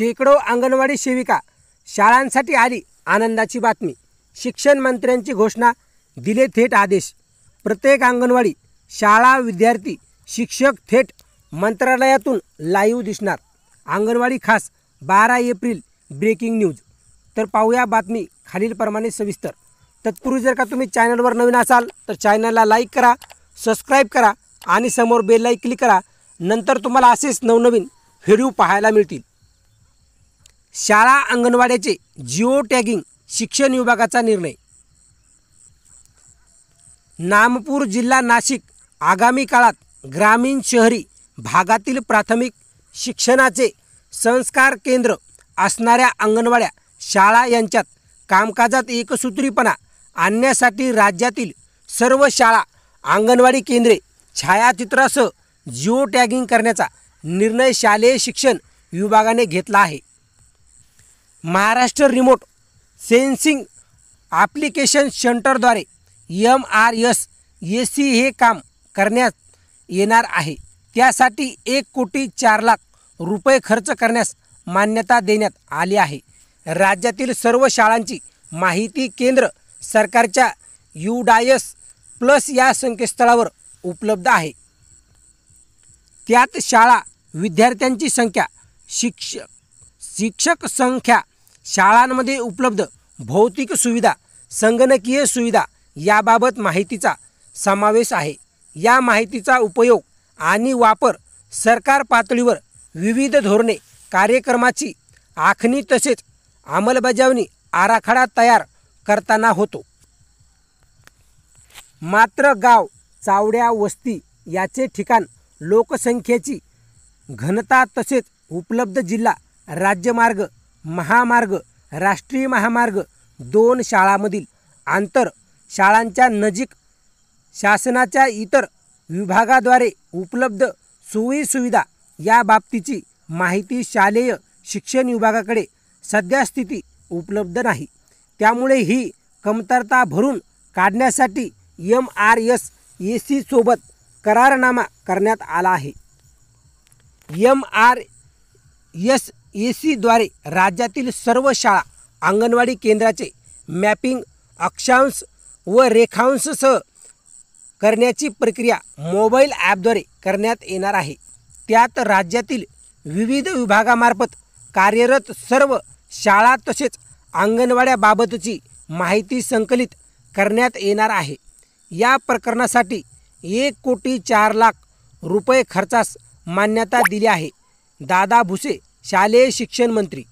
शेकडो अंगणवाडी सेविका शाळांसाठी आली आनंदाची बातमी। शिक्षण मंत्र्यांची घोषणा, दिले थेट आदेश। प्रत्येक अंगणवाडी शाळा विद्यार्थी शिक्षक थेट मंत्रालयातून लाईव्ह दिसणार। अंगणवाडी खास 12 एप्रिल ब्रेकिंग न्यूज। तर पाहूया बातमी खालीलप्रमाणे सविस्तर। तत्पूर्वी जर का तुम्ही चॅनलवर नवीन असाल तर चॅनलला लाईक करा, सबस्क्राईब करा आणि समोर बेल आयकॉन क्लिक करा। नंतर तुम्हाला असेच नवनवीन व्हिडिओ पाहायला मिळतील। शाळा अंगणवाड्याचे जिओ टॅगिंग, शिक्षण विभागाचा निर्णय। नामपूर जिल्हा नाशिक आगामी काळात ग्रामीण शहरी भागातील प्राथमिक शिक्षणाचे संस्कार केंद्र असणाऱ्या अंगणवाड्या शाळा यांच्यात कामकाजात एकसूत्रीपणा आणण्यासाठी राज्यातील सर्व शाळा अंगणवाडी केंद्रे छायाचित्रासह जिओ टॅगिंग करण्याचा निर्णय शालेय शिक्षण विभागाने घेतला आहे। Maharashtra remote sensing application सेंटरद्वारे MRSAC हे काम करण्यात येणार आहे। त्यासाठी 1,04,00,000 रुपये खर्च करण्यास मान्यता देण्यात आली आहे। राज्यातील सर्व शाळांची माहिती केंद्र सरकारच्या UDAS+ या संकेतस्थळावर उपलब्ध आहे। त्यात शाळा विद्यार्थ्यांची संख्या, शिक्षक संख्या, शाळांमध्ये उपलब्ध भौतिक सुविधा, संगणकीय सुविधा याबाबत माहितीचा समावेश आहे। या माहितीचा उपयोग आणि वापर सरकार पातळीवर विविध धोरणे, कार्यक्रमाची आखणी तसेच अंमलबजावणी आराखडा तयार करताना होतो। मात्र गाव, चावड्या, वस्ती याचे ठिकाण, लोकसंख्येची घनता तसेच उपलब्ध जिल्हा, राज्यमार्ग, महामार्ग, राष्ट्रीय महामार्ग, 2 शाळांमधील अंतर, शाळांच्या नजीक शासनाच्या इतर विभागाद्वारे उपलब्ध सोयीसुविधा या बाबतीची माहिती शालेय शिक्षण विभागाकडे सद्यस्थिती उपलब्ध नाही। त्यामुळे ही कमतरता भरून काढण्यासाठी MRSAC सोबत करारनामा करण्यात आला आहे। MRSAC द्वारे राज्यातील सर्व शाळा अंगणवाडी केंद्राचे मॅपिंग अक्षांश व रेखांशसह करण्याची प्रक्रिया मोबाईल ॲपद्वारे करण्यात येणार आहे। त्यात राज्यातील विविध विभागामार्फत कार्यरत सर्व शाळा तसेच अंगणवाड्याबाबतची माहिती संकलित करण्यात येणार आहे। या प्रकरणासाठी 1,04,00,000 रुपये खर्चास मान्यता दिली आहे। दादा भुसे, शालेय शिक्षण मंत्री।